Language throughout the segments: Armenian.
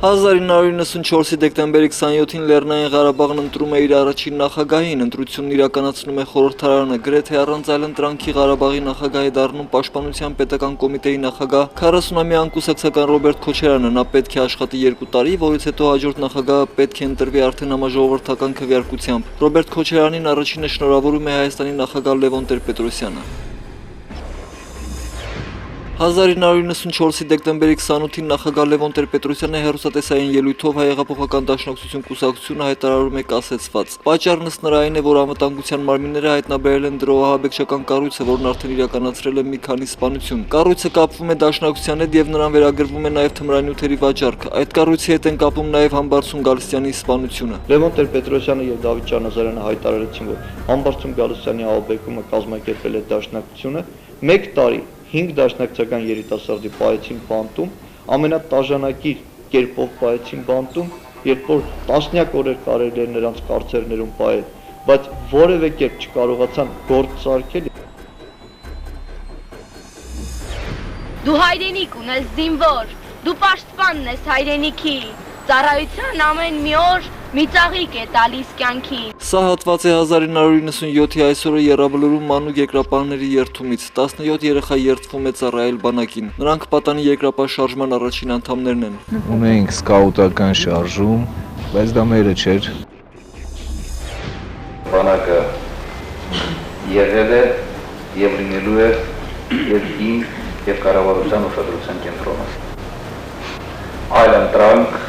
1994-ի դեկտեմբերի 27-ին Լեռնային Ղարաբաղն ընտրում է իր առաջին նախագահին, ընտրությունն իրականացնում է խորհրդարանը, գրեթե առանց այլընտրանքի Ղարաբաղի նախագահ է դառնում Պաշտպանության պետական կոմիտեի նախագահ 40-ամյա անկուսակցական Ռոբերտ Քոչարյանը, նա պետք է աշխատի 2 տարի, որից հետո հաջորդ նախագահը պետք է ընտրվի արդեն համաժողովրդական քվեարկությամբ։ Ռոբերտ Քոչարյանին առաջինը շնորհավորում է Հայաստանի նախագահ Լևոն Տեր-Պետրոսյանը։ 1994-ի դեկտեմբերի 28-ին նախագահ Լևոն Տեր-Պետրոսյանը հեռուստատեսային ելույթով Հայ-հեղափոխական դաշնակցություն կուսակցությունը հայտարարում է կասեցված։ Պատճառն ըստ նրա այն է, որ անվտանգության մարմինները հայտնաբերել են դրոհահաբեկչական կառույցը, որն արդեն իրականացրել է մի քանի սպանություն։ Կառույցը կապվում է դաշնակցության հետ եւ նրան վերագրվում է նաեւ թմրանյութերի վաճառք։ Այդ կառույցի հետ են կապում նաեւ Համբարձում Գալստյանի սպանությունը։ Լևոն Տեր-Պետրոսյանը եւ Դավիթ Ճանազարյանը հայտարարեցին, որ Համբարձում Գալստյանի ահաբեկումը կազմակերպել է դաշնակցությունը 1 տարի 5 դաշնակցական երիտասարդի պայեցին բանտում, ամենատաժանակիր կերպով պայեցին բանտում, երբ որ տասնյակ օրեր կարելի էր նրանց կարծերներում պայել, բայց որևէ կերպ չկարողացան գործ սարքել։ Դու հայրենիք ունես զինվոր, դու պաշտպանն ես հայրենիքի, ծառայության ամեն մի օր մի ծաղիկ է տալիս կյանքին։ Սա հատված է 1997-ի այսօրը Եռաբլուրում մանուկ երկրապահների երթումից։ 17 երեխա երթվում է ծառայել բանակին։ Նրանք պատանի երկրապահ առաջին անդամներն են։ Ունեինք սկաուտական շարժում, բայց դա մերը չէր։ Բանակը եղել է եւ լինելու է եւ եւ կառավարության ուշադրության կենտրոնը։ Այլ ընտրանք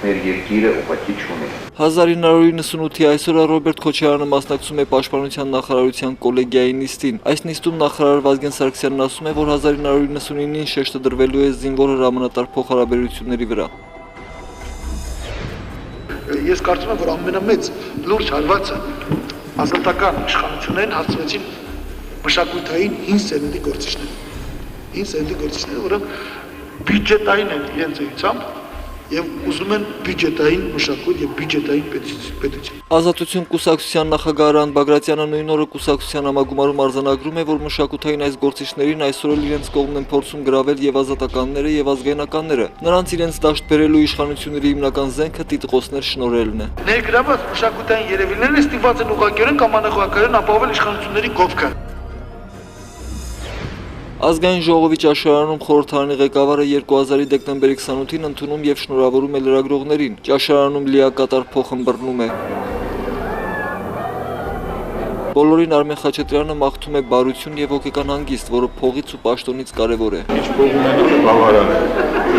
մեր երկիրը ուղղակի չունի։ 1998-ի այսօրը Ռոբերտ Քոչարյանը մասնակցում է Պաշտպանության նախարարության կոլեգիայի նիստին։ Այս նիստում նախարար Վազգեն Սարգսյանն ասում է, որ 1999-ին շեշտը դրվելու է զինվոր հրամանատար փոխհարաբերությունների վրա։ Ես կարծում եմ, որ ամենամեծ լուրջ հարվածը ազատական իշխանություններին հասցրեցին մշակութային հին սերնդի գործիչները։ Հին սերնդի գործիչները, որոնք բյուջետային են իրենց էությամբ եւ ուզում են բյուջետային մշակույթ եւ բյուջետային պետություն։ Ազատություն կուսակցության նախագահ Արան Բագրատյանը նույն օրը կուսակցության համագումարում արձանագրում է, որ մշակութային այս գործիչներին այսօր էլ իրենց կողմն են փորձում գրավել եւ ազատականները եւ ազգայնականները։ Նրանց իրենց դաշտ բերելու իշխանությունների հիմնական զենքը տիտղոսներ շնորհելն է։ Ներգրաված մշակութային երևույթները ստիպված են ուղղակիորեն կամ անուղղակիորեն ապահովել իշխանությունների կողքը։ Ազգային ժողովի ճաշարանում խորհրդարանի ղեկավարը 2000-ի դեկտեմբերի 28-ին ընդունում եւ շնորհավորում է լրագրողներին։ Ճաշարանում լիակատար փոխըմբռնում է։ Բոլորին Արմեն Խաչատրյանը մաղթում է բարություն եւ հոգեկան հանգիստ, որը փողից ու պաշտոնից կարեւոր է։ Ինչ փող ունենալը բավարար է։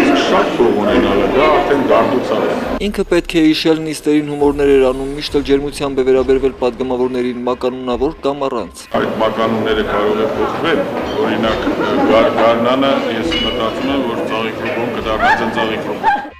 Իսկ շատ փող ունենալը դա արդեն գարտուցալ է։ Ինքը պետք է հիշել նիստերին հումորներ էր անում, միշտ էլ ջերմությամբ է վերաբերվել падգամավորներին մականունավոր կամ առանց։ Այդ մականունները կարող է փոխվել, օրինակ Գարնանը ես մտածում եմ, որ Ծաղիկ Ռուբոն կդառնա Ծաղիկ Ռուբոն։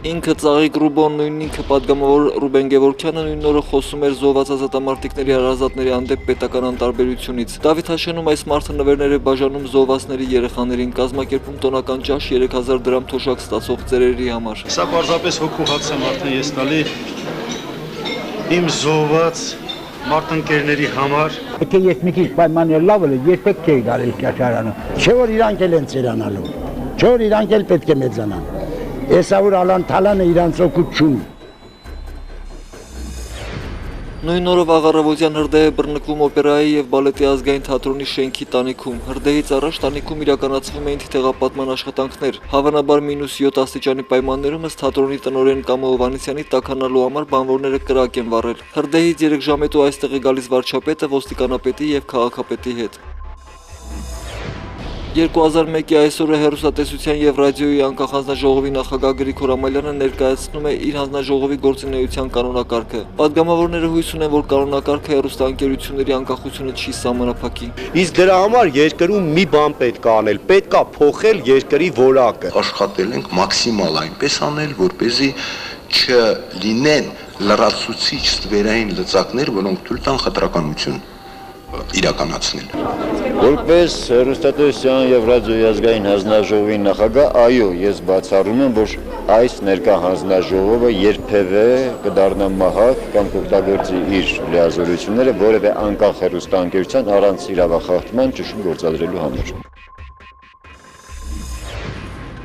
Ինքը Ծաղիկ Ռուբոն, նույն ինքը падգամավոր Ռուբեն Գևորգյանը նույն օրը խոսում էր զոհված ազատամարտիկների հարազատների հանդեպ պետական անտարբերությունից։ Դավիթ Հաշենում այս մարդը նվերներ է բաժանում զոհվածների երեխաներին, կազմակերպում տոնական ճաշ 3000 դրամ թոշակ ստացող ծերերի համար։ Սա պարզապես հոգու հաց եմ արդեն ես տալի իմ զոհված մարտնկերների համար։ Եթե ես մի քիչ պայմաններ լավ էլ երբեք չէի գալիս ճաշարանը։ Չէ որ իրանք էլ են ծերանալու։ Չէ որ իրանք էլ պետք է մեծանան։ Եսա որ Ալան Թալանը իրանց օգուտ չունի։ Նույն օրը Վաղարավոզյան հրդեհ է բռնկվում օպերայի եւ բալետի ազգային թատրոնի շենքի տանիքում։ Հրդեհից առաջ տանիքում իրականացվում էին թիթեղապատման աշխատանքներ։ Հավանաբար -7 աստիճանի պայմաններում ըստ թատրոնի տնօրեն Կամո Հովհաննիսյանի տաքանալու համար բանվորները կրակ են վառել։ Հրդեհից 3 ժամ հետո այստեղ է գալիս վարչապետը ոստիկանապետի եւ քաղաքապետի հետ։ 2001-ի այսօրը հեռուստատեսության եւ ռադիոյի անկախ հանձնաժողովի նախագահ Գրիգոր Ամալյանը ներկայացնում է իր հանձնաժողովի գործունեության կանոնակարգը։ Պատգամավորները հույս ունեն, որ կանոնակարգը հեռուստաընկերությունների անկախությունը չի սահմանափակի։ Իսկ դրա համար երկրում մի բան պետք է անել, պետք է փոխել երկրի որակը։ Աշխատել ենք մաքսիմալ այնպես անել, որպեսզի չլինեն լրացուցիչ ստվերային լծակներ, որոնք թույլ տան խտրականություն իրականացնել։ Որպես հեռուստատեսության եւ ռադիոյի ազգային հանձնաժողովի նախագահ, այո, ես բացառում եմ, որ այս ներկա հանձնաժողովը երբևէ կդառնա մահակ կամ կօգտագործի իր լիազորությունները որևէ անկախ հեռուստաընկերության առանց իրավախախտման ճշգրիտ գործադրելու համար։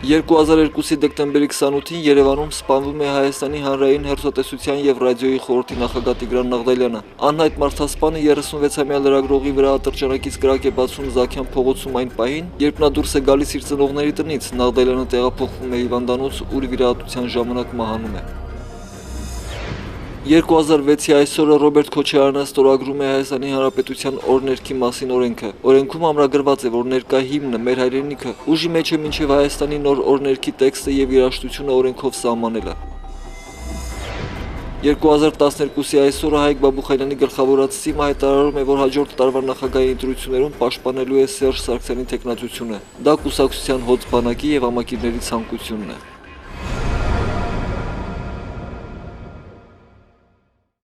2002-ի դեկտեմբերի 28-ին Երևանում սպանվում է Հայաստանի հանրային հեռուստատեսության եւ ռադիոյի խորհրդի նախագահ Տիգրան Նաղդալյանը։ Անհայտ մարդասպանը 36-ամյա լրագրողի վրա ատրճանակից կրակ է բացում Զաքյան փողոցում այն պահին, երբ նա դուրս է գալիս իր ծնողների տնից։ Նաղդալյանը տեղափոխվում է հիվանդանոց, ուր վիրահատության ժամանակ մահանում է։ 2006-ի այսօրը Ռոբերտ Քոչարյանը ստորագրում է Հայաստանի Հանրապետության օրներքի մասին օրենքը։ Օրենքում ամրագրված է, որ ներկա հիմնը մեր հայրենիքը ուժի մեջ է մինչև Հայաստանի նոր օրներքի տեքստը եւ երաժշտությունը օրենքով սահմանելը։ 2012-ի այսօրը Հայկ Բաբուխանյանի գլխավորած թիմը հայտարարում է, որ հաջորդ տարվա նախագահի ընտրություններում պաշտպանելու է Սերժ Սարգսյանի թեկնածությունը։ Դա կուսակցության հոծ բանակի եւ ամակիրների ցանկությունն է։